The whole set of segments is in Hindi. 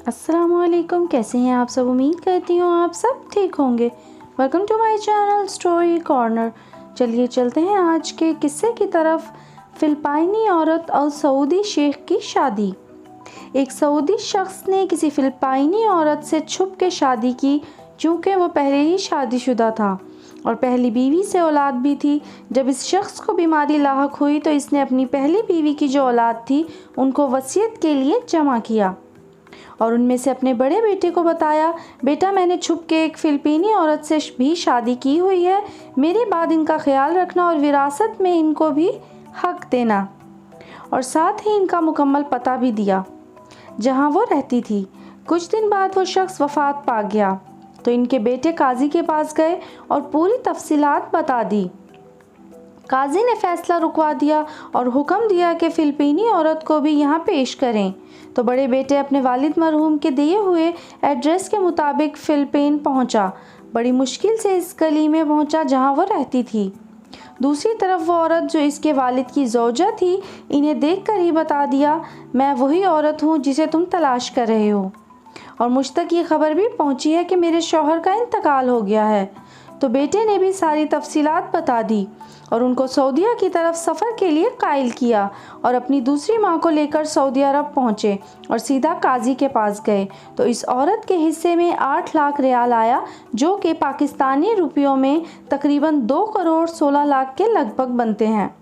अस्सलामुअलैकुम, कैसे हैं आप सब। उम्मीद करती हूँ आप सब ठीक होंगे। Welcome to my channel story corner. चलिए चलते हैं आज के किस्से की तरफ। फ़िलिपाइनी औरत और सऊदी शेख की शादी। एक सऊदी शख्स ने किसी फ़िलिपाइनी औरत से छुप के शादी की, क्योंकि वो पहले ही शादीशुदा था और पहली बीवी से औलाद भी थी। जब इस शख्स को बीमारी लाहक हुई तो इसने अपनी पहली बीवी की जो औलाद थी उनको वसीयत के लिए जमा किया और उनमें से अपने बड़े बेटे को बताया, बेटा मैंने छुप के एक फ़िलिपीनी औरत से भी शादी की हुई है, मेरे बाद इनका ख्याल रखना और विरासत में इनको भी हक देना। और साथ ही इनका मुकम्मल पता भी दिया जहां वो रहती थी। कुछ दिन बाद वो शख्स वफ़ात पा गया तो इनके बेटे काजी के पास गए और पूरी तफसीलात बता दी। काजी ने फ़ैसला रुकवा दिया और हुक्म दिया कि फ़िलिपीनी औरत को भी यहाँ पेश करें। तो बड़े बेटे अपने वालिद मरहूम के दिए हुए एड्रेस के मुताबिक फ़िलिपीन पहुँचा। बड़ी मुश्किल से इस गली में पहुँचा जहाँ वो रहती थी। दूसरी तरफ वो औरत जो इसके वालिद की ज़ौजा थी, इन्हें देखकर ही बता दिया, मैं वही औरत हूँ जिसे तुम तलाश कर रहे हो और मुझ तक ये खबर भी पहुँची है कि मेरे शौहर का इंतकाल हो गया है। तो बेटे ने भी सारी तफसीलात बता दी और उनको सऊदीया की तरफ सफ़र के लिए कायल किया और अपनी दूसरी माँ को लेकर सऊदी अरब पहुँचे और सीधा काजी के पास गए। तो इस औरत के हिस्से में 8 लाख रियाल आया, जो कि पाकिस्तानी रुपयों में तकरीबन 2 करोड़ 16 लाख के लगभग बनते हैं।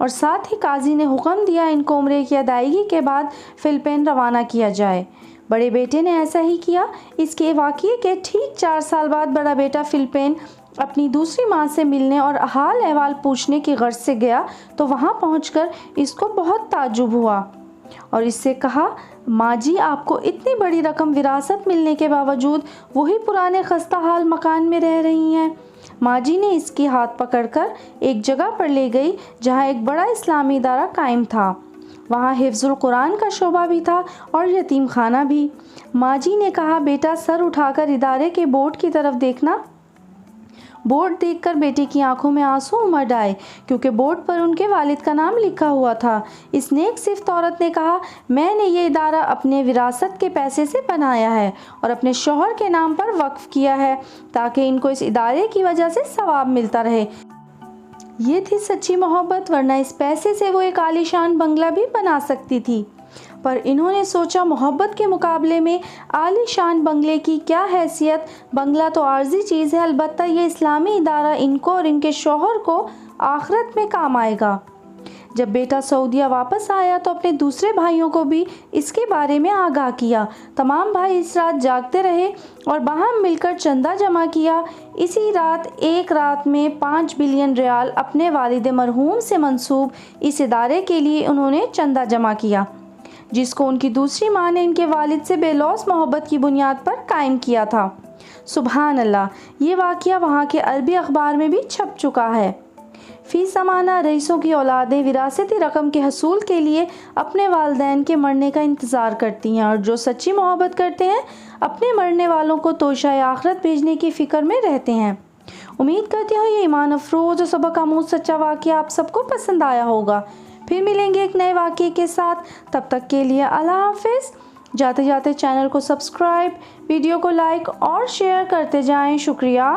और साथ ही काजी ने हुक्म दिया इनको उम्रे की अदायगी के बाद फ़िलिपीन रवाना किया जाए। बड़े बेटे ने ऐसा ही किया। इसके वाक़ये के ठीक 4 साल बाद बड़ा बेटा फ़िलिपीन अपनी दूसरी माँ से मिलने और हाल अहवाल पूछने की गर्ज से गया। तो वहाँ पहुँचकर इसको बहुत ताज्जुब हुआ और इससे कहा, माँ जी आपको इतनी बड़ी रकम विरासत मिलने के बावजूद वही पुराने खस्ता हाल मकान में रह रही हैं। माँ जी ने इसकी हाथ पकड़कर एक जगह पर ले गई जहाँ एक बड़ा इस्लामी इदारा कायम था। वहाँ हिफ्ज़ुल कुरान का शोबा भी था और यतीम खाना भी। माँ जी ने कहा, बेटा सर उठाकर इदारे के बोर्ड की तरफ देखना। बोर्ड देखकर बेटे की आंखों में आंसू उमड़ आए, क्योंकि बोर्ड पर उनके वालिद का नाम लिखा हुआ था। इस नेक सिफ्त औरत ने कहा, मैंने ये इदारा अपने विरासत के पैसे से बनाया है और अपने शौहर के नाम पर वक्फ किया है, ताकि इनको इस इदारे की वजह से सवाब मिलता रहे। ये थी सच्ची मोहब्बत, वरना इस पैसे से वो एक आलीशान बंगला भी बना सकती थी। पर इन्होंने सोचा, मोहब्बत के मुकाबले में आलीशान बंगले की क्या हैसियत, बंगला तो आर्जी चीज़ है, अलबत्ता ये इस्लामी इदारा इनको और इनके शौहर को आखिरत में काम आएगा। जब बेटा सऊदीया वापस आया तो अपने दूसरे भाइयों को भी इसके बारे में आगाह किया। तमाम भाई इस रात जागते रहे और बाहम मिलकर चंदा जमा किया। इसी रात एक रात में 5 बिलियन रियाल अपने वालिद मरहूम से मंसूब इस इदारे के लिए उन्होंने चंदा जमा किया, जिसको उनकी दूसरी माँ ने इनके वालिद से बेलौस मोहब्बत की बुनियाद पर कायम किया था। सुभान अल्लाह, ये वाक़या वहाँ के अरबी अखबार में भी छप चुका है। फ़ी ज़माना रईसों की औलादें विरासती रकम के हसूल के लिए अपने वालिदैन के मरने का इंतज़ार करती हैं और जो सच्ची मोहब्बत करते हैं अपने मरने वालों को तोशाए आखिरत भेजने की फ़िक्र में रहते हैं। उम्मीद करती हूँ ये ईमान अफरोज़ और सबक आमूज़ सच्चा वाक़या आप सबको पसंद आया होगा। फिर मिलेंगे एक नए वाक़ये के साथ, तब तक के लिए अल्लाह हाफ़िज़। जाते जाते चैनल को सब्सक्राइब, वीडियो को लाइक और शेयर करते जाएं। शुक्रिया।